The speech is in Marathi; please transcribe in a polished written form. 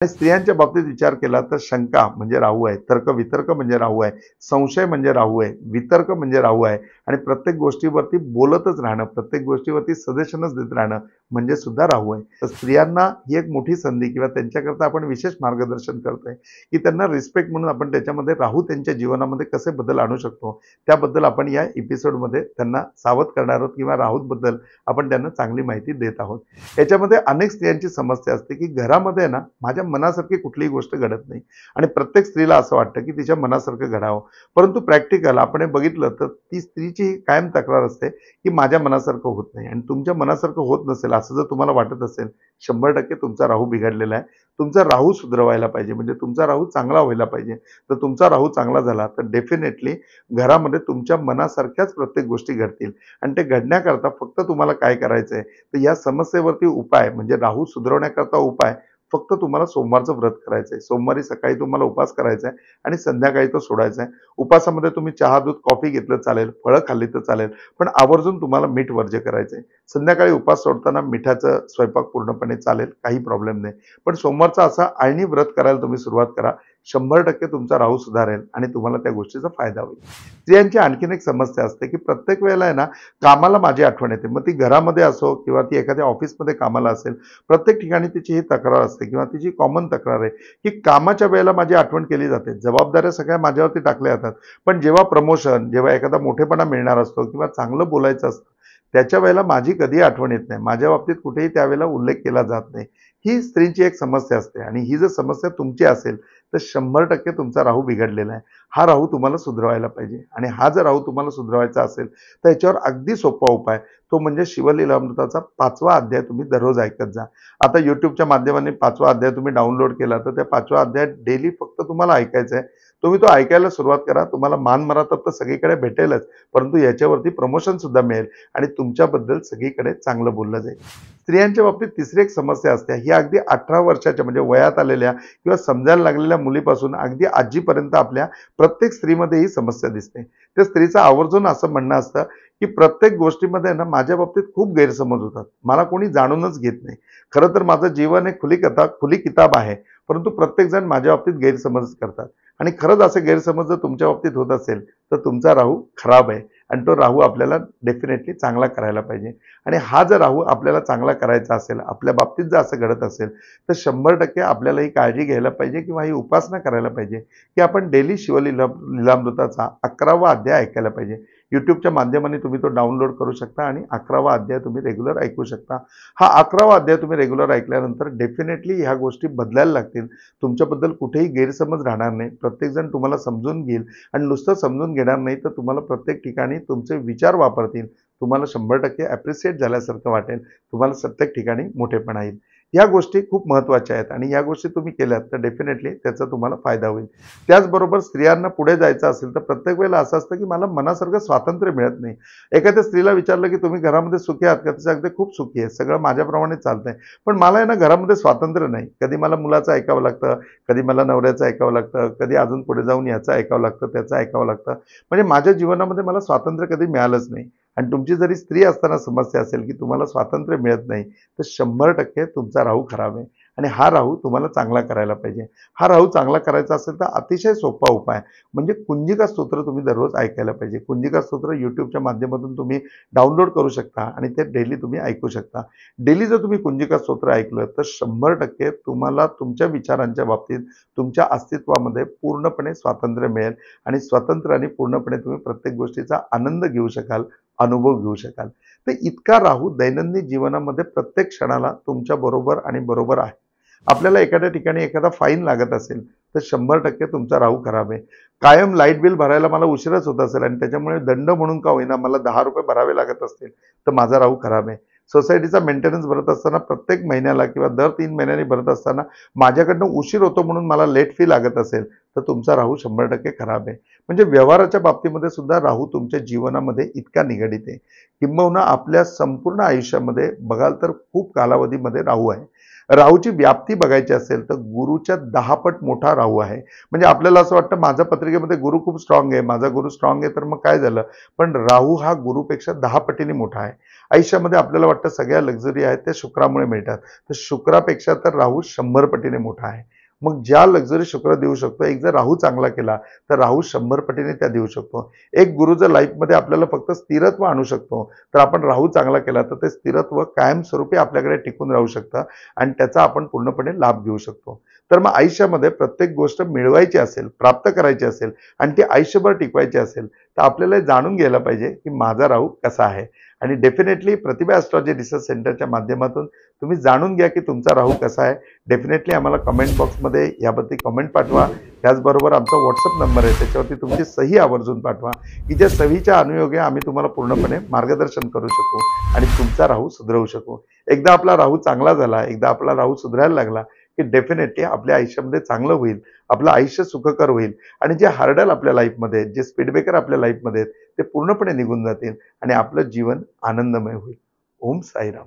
आणि स्त्रियांच्या बाबतीत विचार केला तर शंका म्हणजे राहू आहे, तर्क वितर्क म्हणजे राहू आहे, संशय म्हणजे राहू आहे, वितर्क म्हणजे राहू आहे आणि प्रत्येक गोष्टीवरती बोलतच राहणं, प्रत्येक गोष्टीवरती सजेशनच देत राहणं म्हणजे सुद्धा राहू आहे. तर स्त्रियांना ही एक मोठी संधी किंवा त्यांच्याकरता आपण विशेष मार्गदर्शन करतोय की त्यांना रिस्पेक्ट म्हणून आपण त्याच्यामध्ये राहू त्यांच्या जीवनामध्ये कसे बदल आणू शकतो त्याबद्दल आपण या एपिसोडमध्ये त्यांना सावध करणार आहोत किंवा राहूबद्दल आपण त्यांना चांगली माहिती देत आहोत. याच्यामध्ये अनेक स्त्रियांची समस्या असते की घरामध्ये ना माझ्या मनासारखी कुठलीही गोष्ट घडत नाही आणि प्रत्येक स्त्रीला असं वाटतं की तिच्या मनासारखं घडावं, परंतु प्रॅक्टिकल आपण हे बघितलं तर ती स्त्रीची ही कायम तक्रार असते की माझ्या मनासारखं होत नाही. आणि तुमच्या मनासारखं होत नसेल असं जर तुम्हाला वाटत असेल 100% तुमचा राहू बिघडलेला आहे. तुमचा राहू सुधरवायला पाहिजे, म्हणजे तुमचा राहू चांगला व्हायला पाहिजे. तर तुमचा राहू चांगला झाला तर डेफिनेटली घरामध्ये तुमच्या मनासारख्याच प्रत्येक गोष्टी घडतील. आणि ते घडण्याकरता फक्त तुम्हाला काय करायचं आहे, तर या समस्येवरती उपाय म्हणजे राहू सुधारवण्याकरता उपाय फक्त तुम्हाला सोमवारचं व्रत करायचं आहे. सोमवारी सकाळी तुम्हाला उपवास करायचा आहे आणि संध्याकाळी तो सोडायचा आहे. उपासामध्ये तुम्ही चहा, दूध, कॉफी घेतलं चालेल, फळं खाल्ली तर चालेल, पण आवर्जून तुम्हाला मीठ वर्ज्य करायचं आहे. संध्याकाळी उपवास सोडताना मिठाचं स्वयंपाक पूर्णपणे चालेल, काही प्रॉब्लेम नाही. पण सोमवारचा असा आळणी व्रत करायला तुम्ही सुरुवात करा. 100% तुमचा राहू सुधारेल आणि तुम्हाला त्या गोष्टीचा फायदा होईल. स्त्रियांची आणखीन एक समस्या असते की प्रत्येक वेळेला आहे ना कामाला माझी आठवण येते. मग ती घरामध्ये असो किंवा ती एखाद्या ऑफिसमध्ये कामाला असेल, प्रत्येक ठिकाणी तिची ही तक्रार असते किंवा तिची कॉमन तक्रार आहे की कामाच्या वेळेला माझी आठवण केली जाते, जबाबदाऱ्या सगळ्या माझ्यावरती टाकल्या जातात, पण जेव्हा प्रमोशन, जेव्हा एखादा मोठेपणा मिळणार असतो किंवा चांगलं बोलायचं असतं त्याच्या वेळेला माझी कधी आठवण येत नाही, माझ्या बाबतीत कुठेही त्यावेळेला उल्लेख केला जात नाही. ही स्त्रीची एक समस्या असते आणि ही जर समस्या तुमची असेल तर 100% तुमचा राहू बिघडलेला आहे. हा राहू तुम्हाला सुधरवायला पाहिजे आणि हा जर राहू तुम्हाला सुधरवायचा असेल तर याच्यावर अगदी सोपा उपाय तो म्हणजे शिवलीलामृताचा 5वा अध्याय तुम्ही दररोज ऐकत जा. आता युट्यूबच्या माध्यमाने 5वा अध्याय तुम्ही डाउनलोड केला तर त्या 5व्या अध्यायात डेली फक्त तुम्हाला ऐकायचं आहे. तुम्ही तो ऐकायला सुरुवात करा. तुम्हाला मान मराठा तर सगळीकडे भेटेलच, परंतु याच्यावरती प्रमोशन सुद्धा मिळेल आणि तुमच्याबद्दल सगळीकडे चांगलं बोललं जाईल. स्त्रियांच्या बाबतीत तिसरी एक समस्या असते, ही अगदी 18 वर्षाच्या म्हणजे वयात आलेल्या किंवा समजायला लागलेल्या मुलीपासून अगदी आजीपर्यंत आपल्या प्रत्येक स्त्रीमध्ये ही समस्या दिसते. त्या स्त्रीचं आवर्जून असं म्हणणं असतं की प्रत्येक गोष्टीमध्ये ना माझ्या बाबतीत खूप गैरसमज होतात, मला कोणी जाणूनच घेत नाही. खरं तर माझं जीवन एक खुली किताब आहे, परंतु प्रत्येक जण माझ्या बाबतीत गैरसमज करतात. आणि खरंच असे गैरसमज जर तुमच्या बाबतीत होत असेल तर तुमचा राहू खराब आहे आणि तो राहू आपल्याला डेफिनेटली चांगला करायला पाहिजे. आणि हा जर राहू आपल्याला चांगला करायचा असेल, आपल्या बाबतीत जर असं घडत असेल तर 100% आपल्याला ही काळजी घ्यायला पाहिजे किंवा ही उपासना करायला पाहिजे की आपण डेली लीलामृताचा 11वा अध्याय ऐकायला पाहिजे. युट्यूबच्या माध्यमाने तुम्ही तो डाउनलोड करू शकता आणि 11वा अध्याय तुम्ही रेग्युलर ऐकू शकता. हा 11वा अध्याय तुम्ही रेग्युलर ऐकल्यानंतर डेफिनेटली ह्या गोष्टी बदलायला लागतील. तुमच्याबद्दल कुठेही गैरसमज राहणार नाही, प्रत्येकजण तुम्हाला समजून घेईल आणि नुसतं समजून घेणार नाही तर तुम्हाला प्रत्येक ठिकाणी तुमचे विचार वापरतील. तुम्हाला 100% ॲप्रिशिएट झाल्यासारखं वाटेल, तुम्हाला प्रत्येक ठिकाणी मोठेपणा येईल. या गोष्टी खूप महत्त्वाच्या आहेत आणि या गोष्टी तुम्ही केल्यात तर डेफिनेटली त्याचा तुम्हाला फायदा होईल. त्याचबरोबर स्त्रियांना पुढे जायचं असेल तर प्रत्येक वेळेला असं असतं की मला मनासारखं स्वातंत्र्य मिळत नाही. एखाद्या स्त्रीला विचारलं की तुम्ही घरामध्ये सुखी आहात का, तिचं अगदी खूप सुखी आहे, सगळं माझ्याप्रमाणे चालतंय, पण मला आहे ना घरामध्ये स्वातंत्र्य नाही. कधी मला मुलाचं ऐकावं लागतं, कधी मला नवऱ्याचं ऐकावं लागतं, कधी अजून पुढे जाऊन याचं ऐकावं लागतं, त्याचं ऐकावं लागतं. म्हणजे माझ्या जीवनामध्ये मला स्वातंत्र्य कधी मिळालंच नाही. आणि तुमची जरी स्त्री असताना समस्या असेल की तुम्हाला स्वातंत्र्य मिळत नाही तर 100% तुमचा राहू खराब आहे आणि हा राहू तुम्हाला चांगला करायला पाहिजे. हा राहू चांगला करायचा असेल तर अतिशय सोपा उपाय म्हणजे कुंजिका स्तोत्र तुम्ही दररोज ऐकायला पाहिजे. कुंजिका स्तोत्र युट्यूबच्या माध्यमातून तुम्ही डाउनलोड करू शकता आणि ते डेली तुम्ही ऐकू शकता. डेली जर तुम्ही कुंजिका स्तोत्र ऐकलं तर 100% तुम्हाला तुमच्या विचारांच्या बाबतीत तुमच्या अस्तित्वामध्ये पूर्णपणे स्वातंत्र्य मिळेल आणि स्वतंत्राने पूर्णपणे तुम्ही प्रत्येक गोष्टीचा आनंद घेऊ शकाल, अनुभव घेऊ शकाल. तर इतका राहू दैनंदिन जीवनामध्ये प्रत्येक क्षणाला तुमच्या बरोबर आणि बरोबर आहे. आपल्याला एखाद्या ठिकाणी एखादा फाईन लागत असेल तर 100% तुमचा राहू खराब आहे. कायम लाईट बिल भरायला मला उशीरच होत असेल आणि त्याच्यामुळे दंड म्हणून का होईना मला ₹10 भरावे लागत असतील तर माझा राहू खराब आहे. सोसायटीचा मेंटेनन्स भरत असताना प्रत्येक महिन्याला किंवा दर 3 महिन्यांनी भरत असताना माझ्याकडनं उशीर होतो म्हणून मला लेट फी लागत असेल तर तुमचा राहू 100% खराब आहे. म्हणजे व्यवहाराच्या बाबतीमध्ये सुद्धा राहू तुमच्या जीवनामध्ये इतका निगडीत आहे. किंबहुना आपल्या संपूर्ण आयुष्यामध्ये बघाल तर खूप कालावधीमध्ये राहू आहे. राहूची व्याप्ती बघायची असेल तर गुरुच्या 10 पट मोठा राहू आहे. म्हणजे आपल्याला असं वाटतं माझ्या पत्रिकेमध्ये गुरु खूप स्ट्रॉंग आहे, माझा गुरु स्ट्रॉंग आहे, तर मग काय झालं? पण राहू हा गुरुपेक्षा 10 पटीने मोठा आहे. आयुष्यामध्ये आपल्याला वाटतं सगळ्या लक्झरी आहेत त्या शुक्रामुळे मिळतात. तर शुक्रापेक्षा तर राहू 100 पटीने मोठा आहे. मग ज्या लक्झरी शुक्र देऊ शकतो, एक जर राहू चांगला केला तर राहू 100 पटीने त्या देऊ शकतो. एक गुरु जर लाईफमध्ये आपल्याला फक्त स्थिरत्व आणू शकतो, तर आपण राहू चांगला केला तर ते स्थिरत्व कायमस्वरूपी आपल्याकडे टिकून राहू शकतं आणि त्याचा आपण पूर्णपणे लाभ घेऊ शकतो. तर मग आयुष्यामध्ये प्रत्येक गोष्ट मिळवायची असेल, प्राप्त करायची असेल आणि ती आयुष्यभर टिकवायची असेल, तर आपल्याला जाणून घ्यायला पाहिजे की माझा राहू कसा आहे. आणि डेफिनेटली प्रतिभा ॲस्ट्रॉलॉजी रिसर्च सेंटरच्या माध्यमातून तुम्ही जाणून घ्या की तुमचा राहू कसा आहे. डेफिनेटली आम्हाला कमेंट बॉक्समध्ये याबद्दल कमेंट पाठवा. त्याचबरोबर आमचा व्हॉट्सअप नंबर आहे, त्याच्यावरती तुमची सही आवर्जून पाठवा, की ज्या सहीच्या अनुयोगे आम्ही तुम्हाला पूर्णपणे मार्गदर्शन करू शकू आणि तुमचा राहू सुधरवू शकू. एकदा आपला राहू चांगला झाला, एकदा आपला राहू सुधारायला लागला, की डेफिनेटली आपल्या आयुष्यामध्ये चांगलं होईल, आपलं आयुष्य सुखकर होईल आणि जे हार्डल आपल्या लाईफमध्ये आहेत, जे स्पीड ब्रेकर आपल्या लाईफमध्ये आहेत, ते पूर्णपणे निघून जातील आणि आपलं जीवन आनंदमय होईल. ओम साईराम.